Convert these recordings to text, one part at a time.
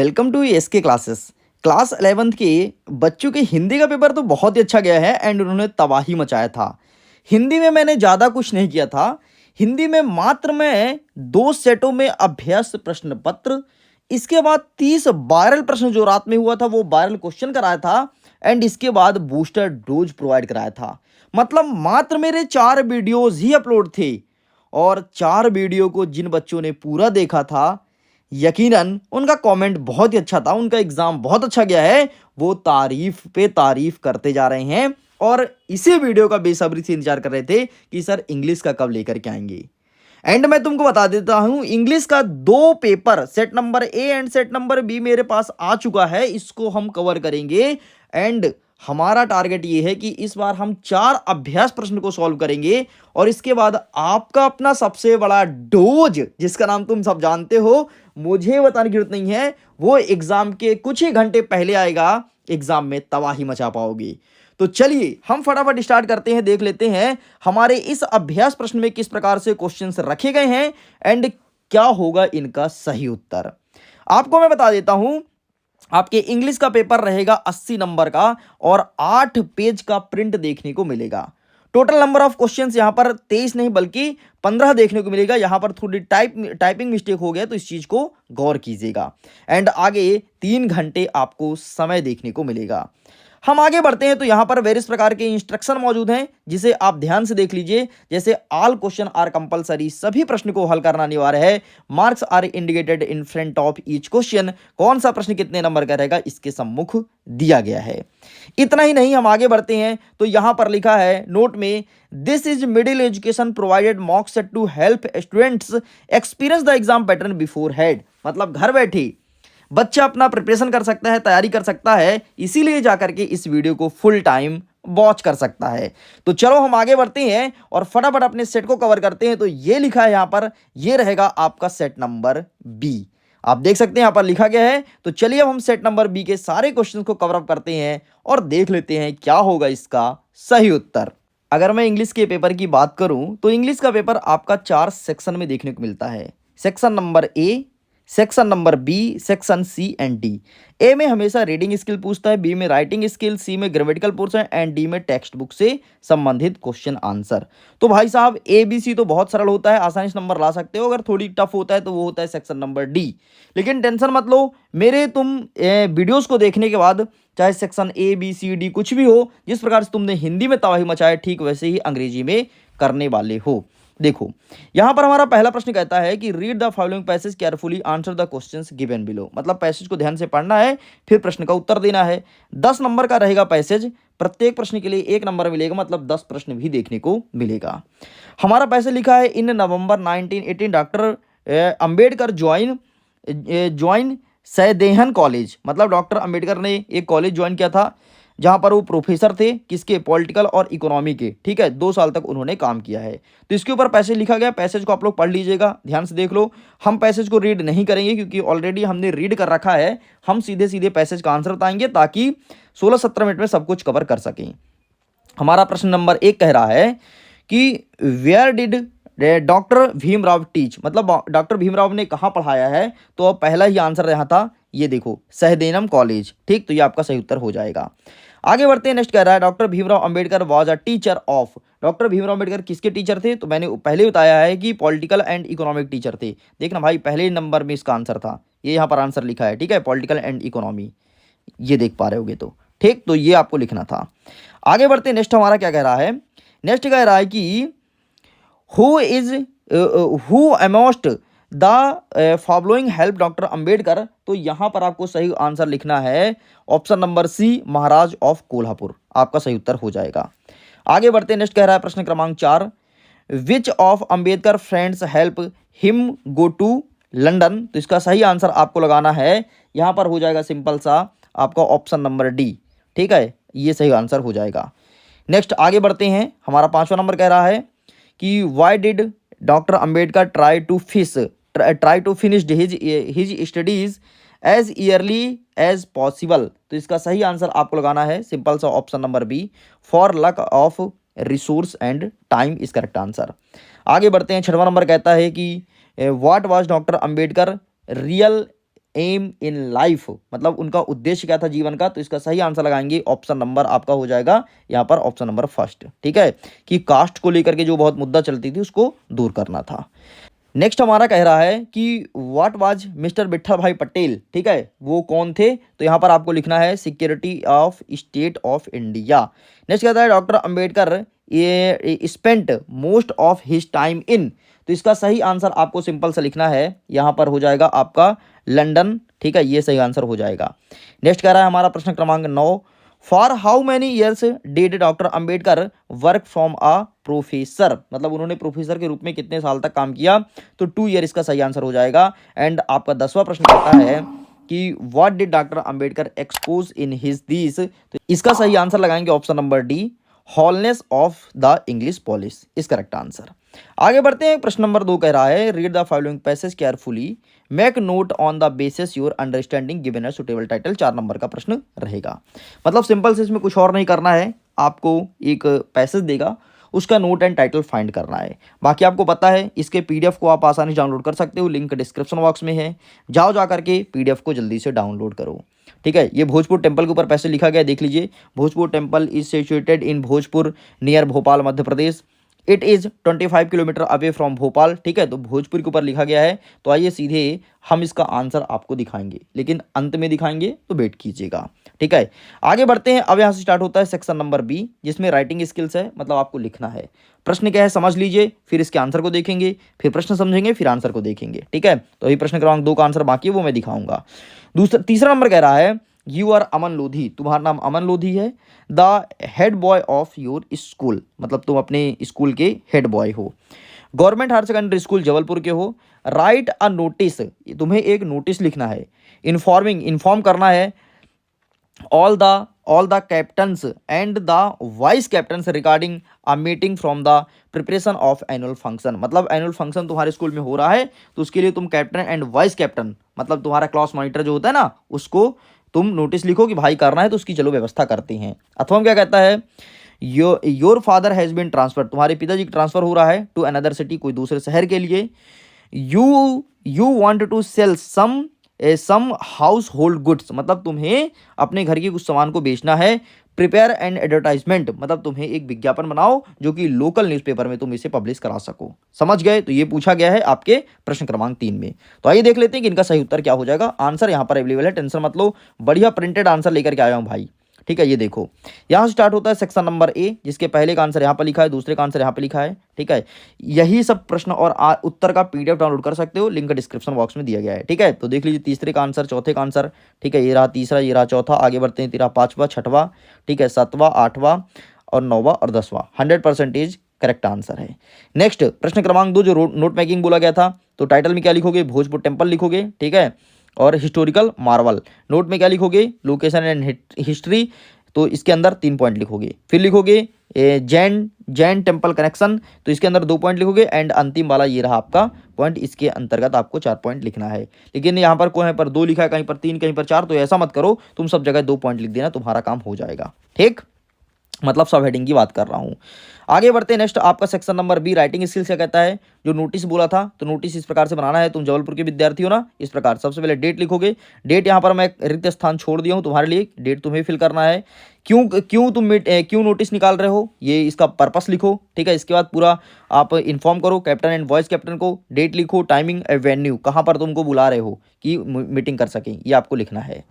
Welcome to SK classes. Class 11th के बच्चों के हिंदी का पेपर तो बहुत ही अच्छा गया है एंड उन्होंने तबाही मचाया था। हिंदी में मैंने ज़्यादा कुछ नहीं किया था। हिंदी में मात्र मैं 2 सेटों में अभ्यास प्रश्न पत्र, इसके बाद 30 वायरल प्रश्न जो रात में हुआ था वो वायरल क्वेश्चन कराया था एंड इसके बाद बूस्टर डोज प्रोवाइड कराया था। मतलब मात्र मेरे 4 वीडियोस ही अपलोड थे और 4 वीडियो को जिन बच्चों ने पूरा देखा था, यकीनन उनका कमेंट बहुत ही अच्छा था, उनका एग्ज़ाम बहुत अच्छा गया है। वो तारीफ़ पे तारीफ़ करते जा रहे हैं और इसी वीडियो का बेसब्री से इंतज़ार कर रहे थे कि सर इंग्लिश का कब लेकर के आएँगे। एंड मैं तुमको बता देता हूँ, इंग्लिश का 2 paper set number A and set number B मेरे पास आ चुका है, इसको हम कवर करेंगे। एंड हमारा टारगेट ये है कि इस बार हम 4 अभ्यास प्रश्न को सॉल्व करेंगे और इसके बाद आपका अपना सबसे बड़ा डोज, जिसका नाम तुम सब जानते हो, मुझे बताने की जरूरत नहीं है, वो एग्जाम के कुछ ही घंटे पहले आएगा। एग्जाम में तबाही मचा पाओगे। तो चलिए हम फटाफट स्टार्ट करते हैं, देख लेते हैं हमारे इस अभ्यास प्रश्न में किस प्रकार से क्वेश्चंस रखे गए हैं एंड क्या होगा इनका सही उत्तर। आपको मैं बता देता हूं, आपके इंग्लिश का पेपर रहेगा 80 नंबर का और 8 पेज का प्रिंट देखने को मिलेगा। टोटल नंबर ऑफ क्वेश्चंस यहां पर 23 नहीं बल्कि 15 देखने को मिलेगा। यहां पर थोड़ी टाइपिंग मिस्टेक हो गया तो इस चीज को गौर कीजिएगा। एंड आगे 3 घंटे आपको समय देखने को मिलेगा। हम आगे बढ़ते हैं तो यहां पर वेरियस प्रकार के इंस्ट्रक्शन मौजूद हैं जिसे आप ध्यान से देख लीजिए। जैसे ऑल क्वेश्चन आर कंपलसरी, सभी प्रश्न को हल करना अनिवार्य है। Marks are indicated in front of each question, कौन सा प्रश्न कितने नंबर का रहेगा इसके सम्मुख दिया गया है। इतना ही नहीं, हम आगे बढ़ते हैं तो यहां पर लिखा है नोट में, this is middle education provided mock set to help students experience the exam pattern beforehand. मतलब घर बैठे बच्चा अपना प्रिपरेशन कर सकता है, तैयारी कर सकता है, इसीलिए जाकर के इस वीडियो को फुल टाइम वॉच कर सकता है। तो चलो हम आगे बढ़ते हैं और फटाफट अपने सेट को कवर करते हैं। तो ये लिखा है यहां पर, ये रहेगा आपका सेट नंबर बी। आप देख सकते हैं यहां पर लिखा गया है। तो चलिए अब हम सेट नंबर बी के सारे क्वेश्चंस को कवर अप करते हैं और देख लेते हैं क्या होगा इसका सही उत्तर। अगर मैं इंग्लिश के पेपर की बात करूं तो इंग्लिश का पेपर आपका 4 सेक्शन में देखने को मिलता है। Section number A, section number B, section C and D. A में हमेशा रीडिंग स्किल पूछता है, बी में राइटिंग स्किल, सी में ग्रामेटिकल पोर्शन एंड डी में टेक्स्ट बुक से संबंधित क्वेश्चन आंसर। तो भाई साहब ए बी सी तो बहुत सरल होता है, आसानी से नंबर ला सकते हो। अगर थोड़ी टफ होता है तो वो होता है सेक्शन नंबर डी। लेकिन टेंशन मत लो, मेरे तुम वीडियोस को देखने के बाद चाहे section A B C D कुछ भी हो, जिस प्रकार से तुमने हिंदी में तबाही मचाया ठीक वैसे ही अंग्रेजी में करने वाले हो। देखो यहां पर हमारा पहला प्रश्न कहता है कि read the following passage carefully, answer the questions given below. मतलब पैसेज को ध्यान से पढ़ना है, फिर प्रश्न का उत्तर देना है। 10 नंबर का रहेगा पैसेज, प्रत्येक प्रश्न के लिए 1 नंबर मिलेगा, मतलब 10 प्रश्न भी देखने को मिलेगा। हमारा पैसेज लिखा है, इन नवंबर 1918 डॉक्टर अंबेडकर ज्वाइन सैदेहन कॉलेज। मतलब डॉक्टर अंबेडकर ने एक कॉलेज ज्वाइन किया था जहां पर वो प्रोफेसर थे, किसके, पॉलिटिकल और इकोनॉमी के। ठीक है, 2 साल तक उन्होंने काम किया है। तो इसके ऊपर पैसेज लिखा गया, पैसेज को आप लोग पढ़ लीजिएगा, ध्यान से देख लो। हम पैसेज को रीड नहीं करेंगे क्योंकि ऑलरेडी हमने रीड कर रखा है। हम सीधे सीधे पैसेज का आंसर बताएंगे ताकि 16-17 मिनट में सब कुछ कवर कर सकें। हमारा प्रश्न नंबर 1 कह रहा है कि where did doctor Bhimrao teach. मतलब डॉक्टर भीमराव ने कहाँ पढ़ाया है, तो अब पहला ही आंसर यहाँ था, ये देखो, सहदेनम कॉलेज। ठीक, तो ये आपका सही उत्तर हो जाएगा। आगे बढ़ते हैं, नेक्स्ट कह रहा है doctor Bhimrao Ambedkar was a teacher of. Doctor Bhimrao Ambedkar किसके टीचर थे, तो मैंने पहले बताया है कि पॉलिटिकल एंड इकोनॉमिक टीचर थे। देखना भाई, पहले नंबर में इसका आंसर था, ये यहाँ पर आंसर लिखा है। ठीक है, पॉलिटिकल एंड इकोनॉमी, ये देख पा रहे होगे तो ठीक, तो ये आपको लिखना था। आगे बढ़ते हैं, नेक्स्ट हमारा क्या कह रहा है, नेक्स्ट कह रहा है कि who amongst the following help doctor Ambedkar. तो यहां पर आपको सही आंसर लिखना है option number C, Maharaj of Kolhapur, आपका सही उत्तर हो जाएगा। आगे बढ़ते हैं, नेक्स्ट कह रहा है प्रश्न क्रमांक 4, which of Ambedkar friends help him go to London. तो इसका सही आंसर आपको लगाना है, यहां पर हो जाएगा सिंपल सा आपका ऑप्शन नंबर डी। ठीक है, ये सही आंसर हो जाएगा। नेक्स्ट आगे बढ़ते हैं, हमारा 5वां नंबर कह रहा है कि why did doctor Ambedkar try to finish his studies as early as possible. तो इसका सही आंसर आपको लगाना है सिंपल सा option number B, for lack of resource and time is correct answer. आगे बढ़ते हैं, 6वां नंबर कहता है कि what was doctor Ambedkar real aim in life, मतलब उनका उद्देश्य क्या था जीवन का, तो इसका सही आंसर लगाएंगे ऑप्शन नंबर आपका हो जाएगा यहाँ पर ऑप्शन नंबर फर्स्ट। ठीक है, कि कास्ट को लेकर के जो बहुत मुद्दा चलती थी उसको दूर करना था। नेक्स्ट हमारा कह रहा है कि व्हाट वाज मिस्टर विट्ठल भाई पटेल, ठीक है, वो कौन थे, तो यहाँ पर आपको लिखना है security of state of India. Next कहता है डॉक्टर अंबेडकर ये spent most of his time in, तो इसका सही आंसर आपको सिंपल सा लिखना है, यहाँ पर हो जाएगा आपका लंदन। ठीक है, ये सही आंसर हो जाएगा। नेक्स्ट कह रहा है हमारा प्रश्न क्रमांक 9, for how many years did doctor Ambedkar work from a professor, मतलब उन्होंने प्रोफेसर के रूप में कितने साल तक काम किया, तो 2 ईयर इसका सही आंसर हो जाएगा। एंड आपका 10वां प्रश्न कहता है कि what did doctor Ambedkar expose in his these, तो इसका सही आंसर लगाएंगे option number D, hollowness of the English polish is correct answer. आगे बढ़ते हैं, प्रश्न नंबर 2 कह रहा है read the following passage carefully, make note on the basis your understanding given a suitable title, 4 number का प्रश्न रहेगा। मतलब सिंपल से इसमें कुछ और नहीं करना है, आपको एक पैसेज देगा, उसका नोट एंड टाइटल फाइंड करना है। बाकी आपको पता है इसके पीडीएफ को आप आसानी से डाउनलोड कर सकते हो, लिंक डिस्क्रिप्शन बॉक्स में है, जाओ जा करके पीडीएफ को जल्दी से डाउनलोड करो। ठीक है, ये भोजपुर टेम्पल के ऊपर पैसेज लिखा गया, देख लीजिए। Bhojpur temple is situated in Bhojpur near Bhopal Madhya Pradesh, it is 25 kilometre away from Bhopal. ठीक है, तो भोजपुर के ऊपर लिखा गया है। तो आइए सीधे हम इसका आंसर आपको दिखाएंगे, लेकिन अंत में दिखाएंगे तो वेट कीजिएगा। ठीक है, आगे बढ़ते हैं। अब यहाँ से स्टार्ट होता है सेक्शन नंबर बी, जिसमें राइटिंग स्किल्स है, मतलब आपको लिखना है। प्रश्न क्या है समझ लीजिए, फिर इसके आंसर को देखेंगे, फिर प्रश्न समझेंगे, फिर आंसर को देखेंगे। ठीक है, तो अभी प्रश्न क्रमांक 2 का आंसर बाकी है, वो मैं दिखाऊंगा। तीसरा नंबर कह रहा है यू आर अमन लोधी, तुम्हारा नाम अमन लोधी है, the head boy of your school, मतलब तुम अपने स्कूल के हेड बॉय हो, government higher secondary school Jabalpur के हो, राइट अ नोटिस, तुम्हें एक नोटिस लिखना है, इन्फॉर्म करना है all the captains and the vice captains regarding a meeting from the preparation of annual function, मतलब एनुअल फंक्शन तुम्हारे स्कूल में हो रहा है, तो उसके लिए तुम कैप्टन एंड वाइस कैप्टन, मतलब तुम्हारा क्लास मॉनिटर जो होता है ना, उसको तुम नोटिस लिखो कि भाई करना है, तो उसकी चलो व्यवस्था करते हैं। अथवा क्या कहता है your father has been transfer, तुम्हारे पिताजी का ट्रांसफर हो रहा है टू अनदर सिटी, कोई दूसरे शहर के लिए, you want to sell some household goods, मतलब तुम्हें अपने घर के कुछ सामान को बेचना है, प्रिपेयर एंड एडवर्टाइजमेंट, मतलब तुम्हें एक विज्ञापन बनाओ जो कि लोकल न्यूज़पेपर में तुम इसे पब्लिश करा सको। समझ गए, तो ये पूछा गया है आपके प्रश्न क्रमांक 3 में। तो आइए देख लेते हैं कि इनका सही उत्तर क्या हो जाएगा। आंसर यहाँ पर अवेलेबल है, टेंशन मत लो, बढ़िया प्रिंटेड आंसर लेकर के आया हूँ भाई। ठीक है, ये देखो यहाँ से स्टार्ट होता है सेक्शन नंबर ए, जिसके पहले का आंसर यहाँ पर लिखा है, दूसरे का आंसर यहाँ पे लिखा है। ठीक है, यही सब प्रश्न और उत्तर का पीडीएफ डाउनलोड कर सकते हो, लिंक डिस्क्रिप्शन बॉक्स में दिया गया है। ठीक है, तो देख लीजिए तीसरे का आंसर, चौथे का आंसर। ठीक है, ये रहा तीसरा, ये रहा चौथा, आगे बढ़ते हैं, तेरा 5वां, 6वां, ठीक है, 7वां, 8वां और 9वां और 10वां 100% करेक्ट आंसर है। नेक्स्ट प्रश्न क्रमांक 2, जो नोट मेकिंग बोला गया था, तो टाइटल में क्या लिखोगे, भोजपुर टेम्पल लिखोगे। ठीक है, और हिस्टोरिकल मार्वल, नोट में क्या लिखोगे, लोकेशन एंड हिस्ट्री, तो इसके अंदर 3 पॉइंट लिखोगे। फिर लिखोगे जैन टेम्पल कनेक्शन, तो इसके अंदर 2 पॉइंट लिखोगे। एंड अंतिम वाला ये रहा आपका पॉइंट, इसके अंतर्गत आपको 4 पॉइंट लिखना है। लेकिन यहाँ पर कहीं पर 2 लिखा है, कहीं पर 3, कहीं पर 4, तो ऐसा मत करो, तुम सब जगह 2 पॉइंट लिख देना, तुम्हारा काम हो जाएगा। ठीक, मतलब सब हेडिंग की बात कर रहा हूँ। आगे बढ़ते हैं, नेक्स्ट आपका section number B, writing skills क्या कहता है, जो नोटिस बोला था, तो नोटिस इस प्रकार से बनाना है, तुम जबलपुर के विद्यार्थी हो ना, इस प्रकार सबसे पहले डेट लिखोगे। डेट यहाँ पर मैं रिक्त स्थान छोड़ दिया हूँ तुम्हारे लिए, डेट तुम्हें फिल करना है। क्यों नोटिस निकाल रहे हो, ये इसका पर्पस लिखो। ठीक है, इसके बाद पूरा आप इन्फॉर्म करो कैप्टन एंड वॉइस कैप्टन को, डेट लिखो, टाइमिंग, वेन्यू, कहाँ पर तुमको बुला रहे हो कि मीटिंग कर सकें, ये आपको लिखना है।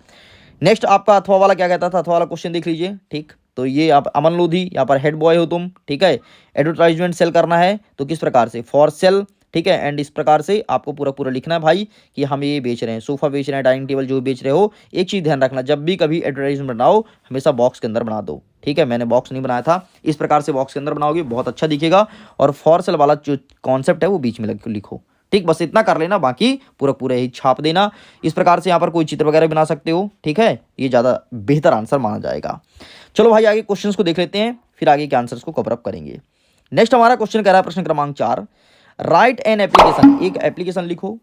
नेक्स्ट आपका अथवा वाला क्या कहता था, अथवा वाला क्वेश्चन देख लीजिए। ठीक, तो ये आप अमन लोधी, यहाँ पर हेड बॉय हो तुम। ठीक है, एडवर्टाइजमेंट सेल करना है, तो किस प्रकार से, फॉर सेल। ठीक है, एंड इस प्रकार से आपको पूरा लिखना है भाई कि हम ये बेच रहे हैं, सोफा बेच रहे हैं, डाइनिंग टेबल जो बेच रहे हो। एक चीज़ ध्यान रखना, जब भी कभी एडवर्टाइजमेंट बनाओ हमेशा बॉक्स के अंदर बना दो। ठीक है, मैंने बॉक्स नहीं बनाया था, इस प्रकार से बॉक्स के अंदर बनाओगे, बहुत अच्छा दिखेगा। और फॉर सेल वाला जो कॉन्सेप्ट है वो बीच में लिखो। ठीक, बस इतना कर लेना, बाकी पूरा ही छाप देना। इस प्रकार से यहाँ पर कोई चित्र वगैरह बना सकते हो। ठीक है, ये ज़्यादा बेहतर आंसर माना जाएगा। चलो भाई आगे क्वेश्चंस को देख लेते हैं, फिर आगे के आंसर्स को कवर अप करेंगे। नेक्स्ट हमारा क्वेश्चन कह रहा है प्रश्न क्रमांक 4, राइट एन एप्लीकेशन, एक एप्लीकेशन लिखो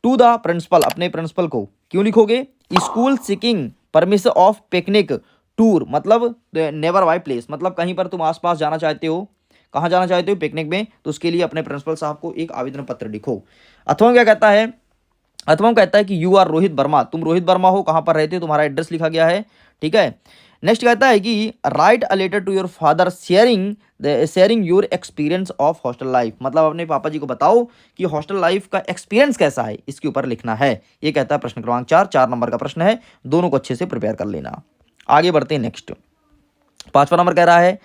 टू द प्रिंसिपल, अपने प्रिंसिपल को। क्यों लिखोगे, school seeking permission of picnic tour, मतलब नेवर बाय प्लेस, मतलब कहीं पर तुम आसपास जाना चाहते हो, कहाँ जाना चाहते हो, पिकनिक में, तो उसके लिए अपने प्रिंसिपल साहब को एक आवेदन पत्र लिखो। अथवा क्या कहता है अथवा कहता है कि यू आर रोहित वर्मा, तुम रोहित वर्मा हो, कहाँ पर रहते हो, तुम्हारा एड्रेस लिखा गया है। ठीक है। नेक्स्ट कहता है कि write a letter to your father sharing your experience of hostel life, मतलब अपने पापा जी को बताओ कि हॉस्टल लाइफ का एक्सपीरियंस कैसा है, इसके ऊपर लिखना है। ये कहता है प्रश्न क्रमांक 4, 4 नंबर का प्रश्न है, दोनों को अच्छे से प्रिपेयर कर लेना। आगे बढ़ते हैं नेक्स्ट। 5वां नंबर कह रहा है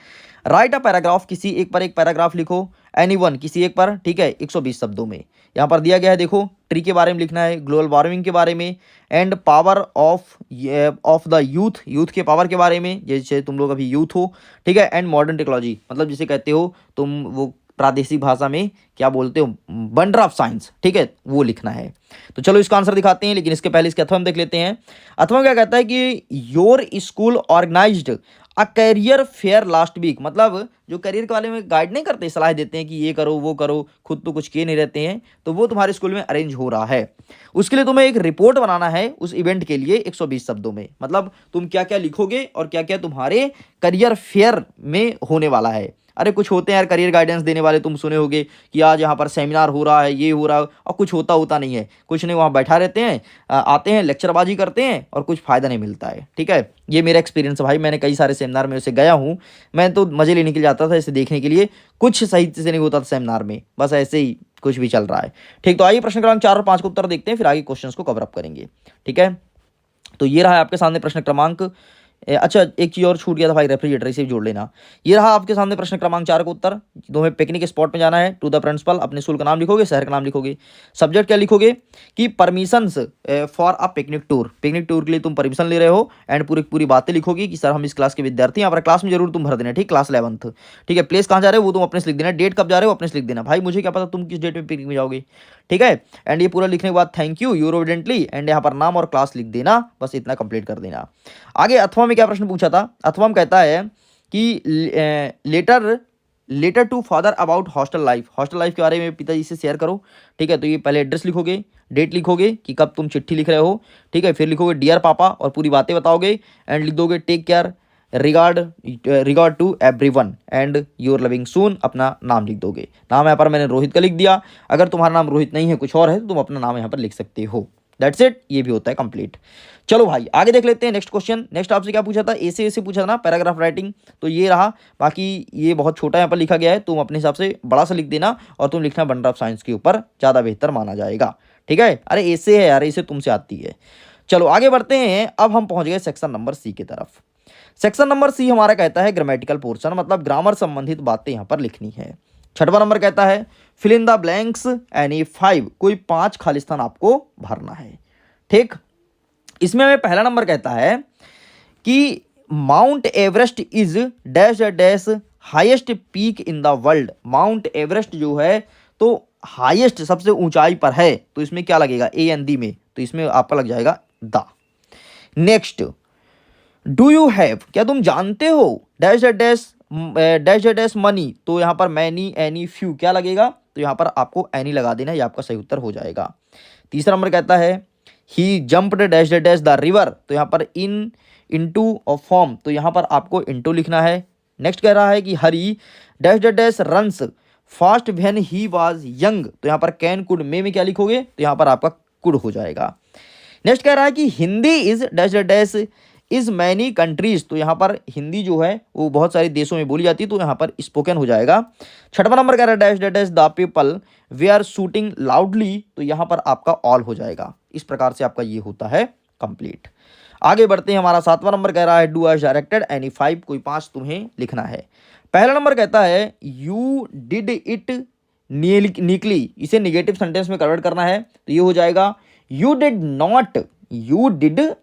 राइट अ पैराग्राफ, किसी एक पर एक पैराग्राफ लिखो, एनी वन, किसी एक पर, ठीक है, 120 शब्दों में। यहाँ पर दिया गया है, देखो ट्री के बारे में लिखना है, ग्लोबल वार्मिंग के बारे में, and power of the youth, youth के पावर के बारे में, जैसे तुम लोग अभी यूथ हो, ठीक है, एंड मॉडर्न टेक्नोलॉजी, मतलब जिसे कहते हो तुम वो प्रादेशिक भाषा में क्या बोलते हो, वंडर ऑफ साइंस, ठीक है, वो लिखना है। तो चलो इसका आंसर दिखाते हैं, लेकिन इसके पहले इसके अथवा हम देख लेते हैं। अथवा क्या कहता है कि your school organized a career fair last week, मतलब जो करियर के बारे में गाइड नहीं करते, सलाह देते हैं कि ये करो वो करो, खुद तो कुछ किए नहीं रहते हैं, तो वो तुम्हारे स्कूल में अरेंज हो रहा है। उसके लिए तुम्हें एक रिपोर्ट बनाना है उस इवेंट के लिए 120 शब्दों में, मतलब तुम क्या क्या लिखोगे और क्या क्या तुम्हारे करियर फेयर में होने वाला है। अरे कुछ होते हैं यार करियर गाइडेंस देने वाले, तुम सुने होगे कि आज यहाँ पर सेमिनार हो रहा है, ये हो रहा है, और कुछ होता नहीं है, कुछ नहीं, वहाँ बैठा रहते हैं, आते हैं लेक्चरबाजी करते हैं और कुछ फ़ायदा नहीं मिलता है। ठीक है, ये मेरा एक्सपीरियंस है भाई, मैंने कई सारे सेमिनार में उसे गया हूँ, मैं तो मज़े लेने के लिए जाता था इसे देखने के लिए, कुछ सही से नहीं होता था सेमिनार में, बस ऐसे ही कुछ भी चल रहा है। ठीक, तो आइए प्रश्न क्रमांक 4 और 5 का उत्तर देखते हैं, फिर आगे क्वेश्चंस को कवर अप करेंगे। ठीक है, तो ये रहा आपके सामने प्रश्न क्रमांक अच्छा एक चीज़ और छूट गया था भाई, रेफ्रिजरेटर, इसे भी जोड़ लेना। ये रहा आपके सामने प्रश्न क्रमांक 4 का उत्तर। तुम्हें पिकनिक स्पॉट में जाना है, टू द प्रिंसिपल, अपने स्कूल का नाम लिखोगे, शहर का नाम लिखोगे, सब्जेक्ट क्या लिखोगे कि permissions for a picnic tour, picnic tour के लिए तुम परमिशन ले रहे हो, एंड पूरी बातें लिखोगी कि सर हम इस क्लास के विद्यार्थी, यहाँ पर क्लास में जरूर तुम भर देना, ठीक, क्लास 11th। ठीक है, प्लेस कहाँ जा रहे हो वो तुम अपने से लिख देना, डेट कब जा रहे हो अपने से लिख देना, भाई मुझे क्या पता तुम किस डेट में पिकनिक में जाओगे। ठीक है, एंड ये पूरा लिखने के बाद थैंक यू यूरोडेंटली, एंड यहाँ पर नाम और क्लास लिख देना, बस इतना कंप्लीट कर देना। आगे अथवा में क्या प्रश्न पूछा था, अथवा में कहता है कि letter to father about hostel life, hostel life के बारे में पिताजी से शेयर करो। ठीक है, तो ये पहले एड्रेस लिखोगे, डेट लिखोगे कि कब तुम चिट्ठी लिख रहे हो, ठीक है, फिर लिखोगे डियर पापा और पूरी बातें बताओगे, एंड लिख दोगे take care regard to everyone and your loving son, अपना नाम लिख दोगे। नाम यहाँ पर मैंने रोहित का लिख दिया, अगर तुम्हारा नाम रोहित नहीं है कुछ और है तो तुम अपना नाम यहाँ पर लिख सकते हो। दैट्स इट, ये भी होता है कंप्लीट। चलो भाई आगे देख लेते हैं नेक्स्ट क्वेश्चन। नेक्स्ट आपसे क्या पूछा था, ऐसे पूछा था ना पैराग्राफ राइटिंग, तो ये रहा, बाकी ये बहुत छोटा यहाँ पर लिखा गया है, तुम अपने हिसाब से बड़ा सा लिख देना और तुम लिखना वंडर ऑफ साइंस के ऊपर, ज़्यादा बेहतर माना जाएगा। ठीक है, अरे ऐसे है यार, ऐसे तुमसे आती है। चलो आगे बढ़ते हैं, अब हम पहुंच गए सेक्शन नंबर सी की तरफ। सेक्शन नंबर सी हमारा कहता है ग्रामेटिकल पोर्शन, मतलब ग्रामर संबंधित बातें यहाँ पर लिखनी है। 6वां नंबर कहता है fill in the blanks any 5, कोई 5 खाली स्थान आपको भरना है। ठीक, इसमें हमें पहला नंबर कहता है कि mount Everest is dash dash highest peak in the world, mount Everest जो है तो हाईएस्ट सबसे ऊंचाई पर है, तो इसमें क्या लगेगा ए एन डी में, तो इसमें आपका लग जाएगा the. Next, do you have, क्या तुम जानते हो, डैश डैश डैश मनी, तो यहाँ पर मैनी एनी फ्यू क्या लगेगा, तो यहाँ पर आपको एनी लगा देना, ये आपका सही उत्तर हो जाएगा। तीसरा नंबर कहता है he jumped dash dash the river, तो यहाँ पर इनटू और फॉर्म, तो यहाँ पर आपको इनटू लिखना है। नेक्स्ट कह रहा है कि Hari dash dash runs fast when he was young, तो यहाँ पर कैन कुड में क्या लिखोगे, तो यहाँ पर आपका कुड हो जाएगा। नेक्स्ट कह रहा है कि Hindi is dash dash is many countries, तो यहाँ पर हिंदी जो है वो बहुत सारे देशों में बोली जाती है, तो यहाँ पर स्पोकन हो जाएगा। 6वां नंबर कह रहा है dash dash the people they are shouting loudly, तो यहाँ पर आपका ऑल हो जाएगा। इस प्रकार से आपका ये होता है कंप्लीट। आगे बढ़ते हैं, हमारा 7वां नंबर कह रहा है डू एज डायरेक्टेड एनी 5, कोई 5 तुम्हें लिखना है। पहला नंबर कहता है यू डिड इट नीकली, इसे निगेटिव सेंटेंस में कन्वर्ट करना है, तो ये हो जाएगा you did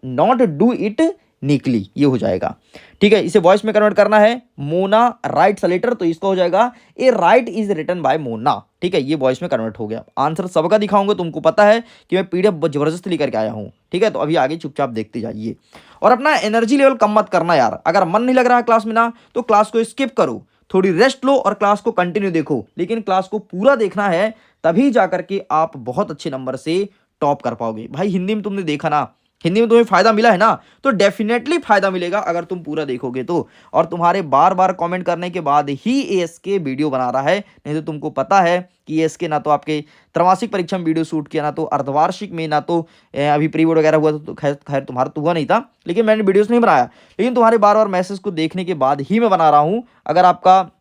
not do it नीकली, ये हो जाएगा। ठीक है, इसे वॉइस में कन्वर्ट करना है, मोना राइट्स अ लेटर, तो इसका हो जाएगा a right is written by Mona. ठीक है, ये वॉइस में कन्वर्ट हो गया। आंसर सबका दिखाऊंगा, तुमको पता है कि मैं पीडीएफ जबरदस्ती लेकर के आया हूँ। ठीक है, तो अभी आगे चुपचाप देखते जाइए और अपना एनर्जी लेवल कम मत करना यार, अगर मन नहीं लग रहा है क्लास में ना तो क्लास को स्किप करो, थोड़ी रेस्ट लो और क्लास को कंटिन्यू देखो, लेकिन क्लास को पूरा देखना है, तभी जाकर के आप बहुत अच्छे नंबर से टॉप कर पाओगे। भाई हिंदी में तुमने देखा ना, हिंदी में तुम्हें फायदा मिला है ना, तो डेफिनेटली फायदा मिलेगा अगर तुम पूरा देखोगे तो। और तुम्हारे बार बार कमेंट करने के बाद ही एएसके वीडियो बना रहा है, नहीं तो तुमको पता है कि एएसके ना तो आपके त्रैमासिक परीक्षा में वीडियो शूट किया, ना तो अर्धवार्षिक में, ना तो अभी प्री बोर्ड वगैरह हुआ तो खैर खैर तुम्हारा तो हुआ नहीं था, लेकिन मैंने वीडियोस नहीं बनाया। लेकिन तुम्हारे बार बार मैसेज को देखने के बाद ही मैं बना रहा हूँ। अगर आपका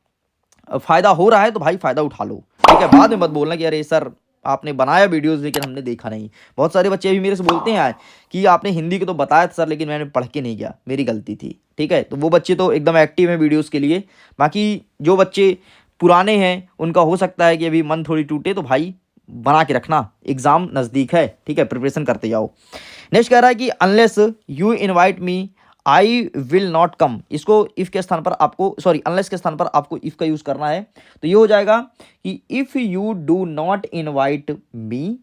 फायदा हो रहा है तो भाई फायदा उठा लो, ठीक है। बाद में मत बोलना कि अरे सर आपने बनाया वीडियोस लेकिन हमने देखा नहीं। बहुत सारे बच्चे भी मेरे से बोलते हैं कि आपने हिंदी को तो बताया था सर, लेकिन मैंने पढ़ के नहीं गया, मेरी गलती थी, ठीक है। तो वो बच्चे तो एकदम एक्टिव हैं वीडियोस के लिए। बाकी जो बच्चे पुराने हैं उनका हो सकता है कि अभी मन थोड़ी टूटे, तो भाई बना के रखना, एग्जाम नज़दीक है, ठीक है, प्रिपरेशन करते जाओ। नेक्स्ट कह रहा है कि unless you invite me I will not कम। इसको इफ के स्थान पर आपको, सॉरी अनलेस के स्थान पर आपको इफ का यूज करना है। तो ये हो जाएगा कि if you do not invite me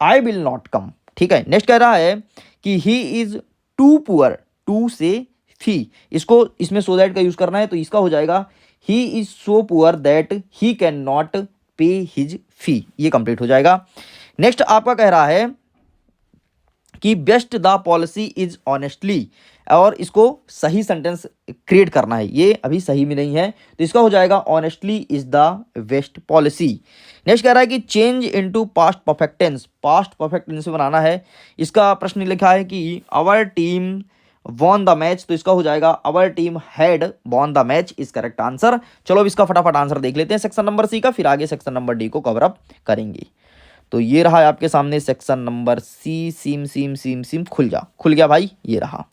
I will not come, ठीक है। नेक्स्ट कह रहा है कि he is too poor, to say fee, इसको इसमें सो दैट का यूज करना है। तो इसका हो जाएगा he is so poor that he can not पे हिज फी, ये कंप्लीट हो जाएगा। नेक्स्ट आपका कह रहा है कि best the policy is honestly, और इसको सही सेंटेंस क्रिएट करना है, ये अभी सही में नहीं है, तो इसका हो जाएगा honestly is the best policy. Next कह रहा है कि change into past perfect tense, past perfect tense बनाना है। इसका प्रश्न लिखा है कि our team won the match, तो इसका हो जाएगा our team had won the match is correct answer. चलो अब इसका फटाफट आंसर देख लेते हैं सेक्शन नंबर सी का, फिर आगे सेक्शन नंबर डी को कवर अप करेंगे। तो ये रहा है आपके सामने सेक्शन नंबर सी, सीम सीम सीम सीम, खुल गया भाई, ये रहा।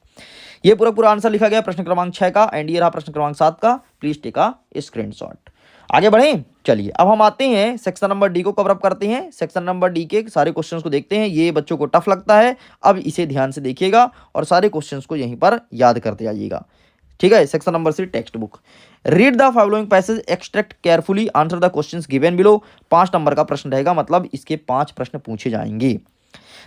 ये पूरा आंसर लिखा गया प्रश्न क्रमांक 6 का, एंड ये रहा प्रश्न क्रमांक 7 का। Please take a screenshot. आगे बढ़ें, चलिए अब हम आते हैं सेक्शन नंबर डी को कवर अप करते हैं। सेक्शन नंबर डी के सारे क्वेश्चंस को देखते हैं। ये बच्चों को टफ लगता है, अब इसे ध्यान से देखिएगा और सारे क्वेश्चंस को यहीं पर याद करते जाइएगा, ठीक है। Section number C text book, read the following passage, extract carefully, answer the questions given below. 5 number का प्रश्न रहेगा, मतलब इसके 5 प्रश्न पूछे जाएंगे।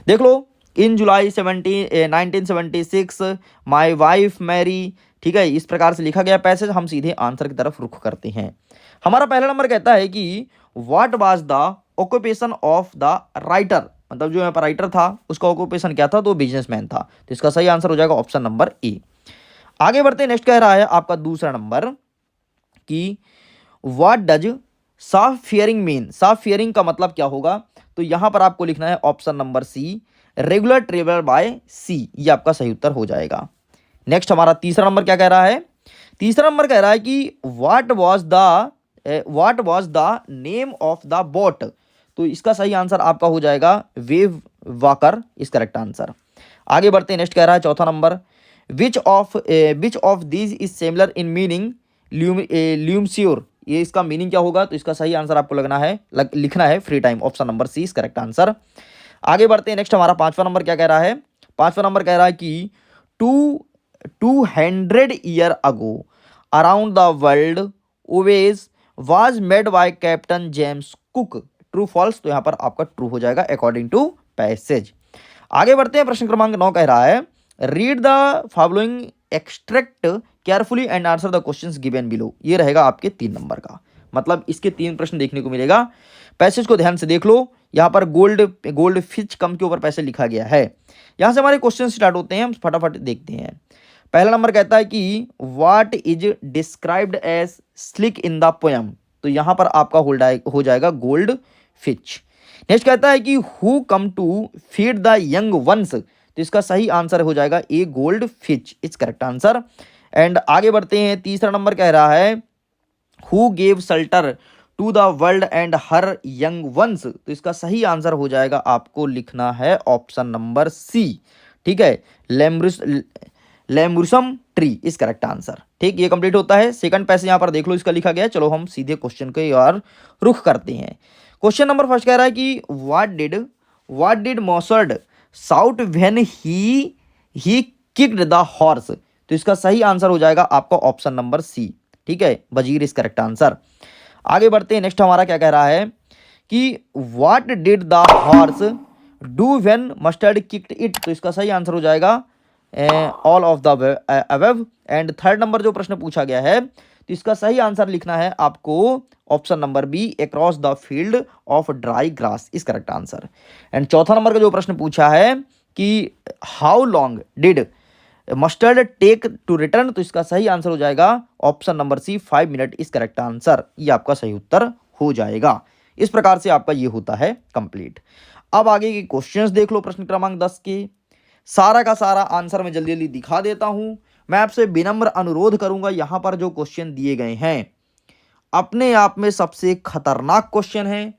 देख लो, इन जुलाई 1976 माई वाइफ मैरी, ठीक है, इस प्रकार से लिखा गया पैसेज। हम सीधे आंसर की तरफ रुख करते हैं। हमारा पहला नंबर कहता है कि what was the occupation of the writer, मतलब जो यहाँ पर राइटर था उसका ऑक्यूपेशन क्या था, तो बिजनेसमैन था। तो इसका सही आंसर हो जाएगा ऑप्शन नंबर ए। आगे बढ़ते हैं, नेक्स्ट कह रहा है आपका दूसरा नंबर कि व्हाट डज साफ फियरिंग मीन, साफ फियरिंग का मतलब क्या होगा। तो यहां पर आपको लिखना है option number C, regular traveller by sea, ये आपका सही उत्तर हो जाएगा। नेक्स्ट हमारा तीसरा नंबर क्या कह रहा है, तीसरा नंबर कह रहा है कि what was the name of the boat. तो इसका सही आंसर आपका हो जाएगा wave walker, is correct answer. आगे बढ़ते हैं, नेक्स्ट कह रहा है चौथा number, which of these is similar in meaning ल्यूमस्योर, ये इसका मीनिंग क्या होगा। तो इसका सही आंसर आपको लिखना है free time, option number C is correct answer. आगे बढ़ते हैं, नेक्स्ट हमारा पांचवा नंबर क्या कह रहा है, पांचवा नंबर कह रहा है कि 200 year ago around the world voyage was made by captain James Cook, true false. तो यहां पर आपका ट्रू हो जाएगा अकॉर्डिंग टू पैसेज। आगे बढ़ते हैं, प्रश्न क्रमांक 9 कह रहा है read the following extract carefully and answer the questions given below. ये रहेगा आपके 3 नंबर का, मतलब इसके 3 प्रश्न देखने को मिलेगा। पैसेज को ध्यान से देख लो, यहाँ पर गोल्ड फिश कम के ऊपर पैसे लिखा गया है। यहाँ से हमारे क्वेश्चन स्टार्ट होते हैं, हम फटाफट देखते हैं। पहला नंबर कहता है कि what is described as slick in the poem. तो यहाँ पर आपका हो जाएगा गोल्ड फिश। नेक्स्ट कहता है कि who come to feed the young ones. तो इसका सही आंसर हो जाएगा A, gold fish is correct answer. And आगे बढ़ते हैं, तीसरा नंबर कह रहा है who gave shelter to the world and her young ones. तो इसका सही आंसर हो जाएगा, आपको लिखना है ऑप्शन नंबर सी, ठीक है, लेमुरसम ट्री इज करेक्ट आंसर। ठीक, ये कंप्लीट होता है। सेकंड पैसेज यहाँ पर देख लो, इसका लिखा गया है। चलो हम सीधे क्वेश्चन के ओर रुख करते हैं। क्वेश्चन नंबर फर्स्ट कह रहा है कि व्हाट डिड मॉसर्ड shout when he kicked the horse. तो इसका सही आंसर हो जाएगा आपका ऑप्शन नंबर सी, ठीक है, वजीर इज करेक्ट आंसर। आगे बढ़ते हैं, नेक्स्ट हमारा क्या कह रहा है कि what did the horse do when mustard kicked it. तो इसका सही आंसर हो जाएगा all of the above. And third number जो प्रश्न पूछा गया है, तो इसका सही आंसर लिखना है आपको option number B, across the field of dry grass is correct answer. And चौथा नंबर का जो प्रश्न पूछा है कि how long did mustard take to return, तो इसका सही आंसर हो जाएगा option number C, 5 minute is correct answer. ये आपका सही उत्तर हो जाएगा। इस प्रकार से आपका ये होता है कंप्लीट। अब आगे के क्वेश्चंस देख लो प्रश्न क्रमांक 10 के। सारा का सारा आंसर मैं जल्दी जल्दी दिखा देता हूं। मैं आपसे विनम्र अनुरोध करूंगा, यहां पर जो क्वेश्चन दिए गए हैं अपने आप में सबसे खतरनाक क्वेश्चन है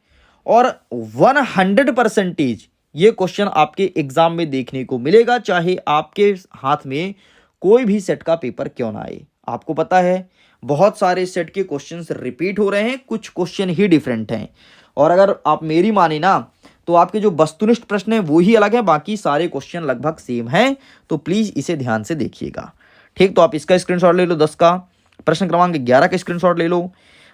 और 100% ये क्वेश्चन आपके एग्जाम में देखने को मिलेगा, चाहे आपके हाथ में कोई भी सेट का पेपर क्यों ना आए। आपको पता है बहुत सारे सेट के क्वेश्चंस रिपीट हो रहे हैं, कुछ क्वेश्चन ही डिफरेंट हैं। और अगर आप मेरी माने ना तो आपके जो वस्तुनिष्ठ प्रश्न है वो ही अलग है, बाकी सारे क्वेश्चन लगभग सेम हैं। तो प्लीज इसे ध्यान से देखिएगा। ठीक, तो आप इसका स्क्रीनशॉट ले लो 10 का। प्रश्न क्रमांक 11 का स्क्रीनशॉट ले लो।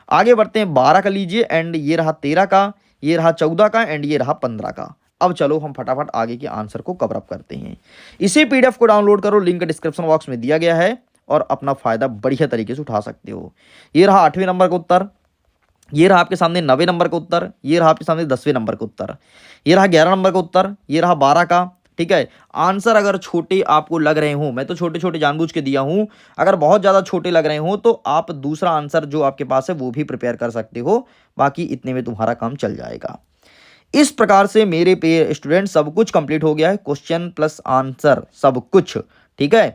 आगे बढ़ते हैं 12 का लीजिए, एंड ये रहा 13 का, ये रहा 14 का, एंड ये रहा 15 का। अब चलो हम फटाफट आगे के आंसर को कवर अप करते हैं। इसे पीडीएफ को डाउनलोड करो, लिंक डिस्क्रिप्शन बॉक्स में दिया गया है और अपना फायदा बढ़िया तरीके से उठा सकते हो। ये रहा 8वें नंबर का उत्तर, ये रहा आपके सामने 9वें नंबर का उत्तर, ये रहा आपके सामने 10वें नंबर का उत्तर, ये रहा 11 नंबर का उत्तर, ये रहा 12 का। ठीक है, आंसर अगर छोटे आपको लग रहे हो, मैं तो छोटे छोटे जानबूझ के दिया हूं, अगर बहुत ज़्यादा छोटे लग रहे हो तो आप दूसरा आंसर जो आपके पास है वो भी प्रिपेयर कर सकते हो, बाकी इतने में तुम्हारा काम चल जाएगा। इस प्रकार से मेरे पे स्टूडेंट सब कुछ कंप्लीट हो गया है, क्वेश्चन प्लस आंसर सब कुछ। ठीक है,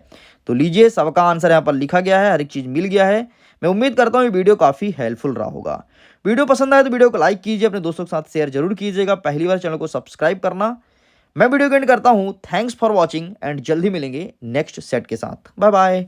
तो लीजिए सबका आंसर यहाँ पर लिखा गया है, हर एक चीज़ मिल गया है। मैं उम्मीद करता हूँ ये वीडियो काफ़ी हेल्पफुल रहा होगा। वीडियो पसंद आए तो वीडियो को लाइक कीजिए, अपने दोस्तों के साथ शेयर जरूर कीजिएगा, पहली बार चैनल को सब्सक्राइब करना। मैं वीडियो को एंड करता हूँ। थैंक्स फॉर वॉचिंग एंड जल्दी मिलेंगे नेक्स्ट सेट के साथ। Bye bye.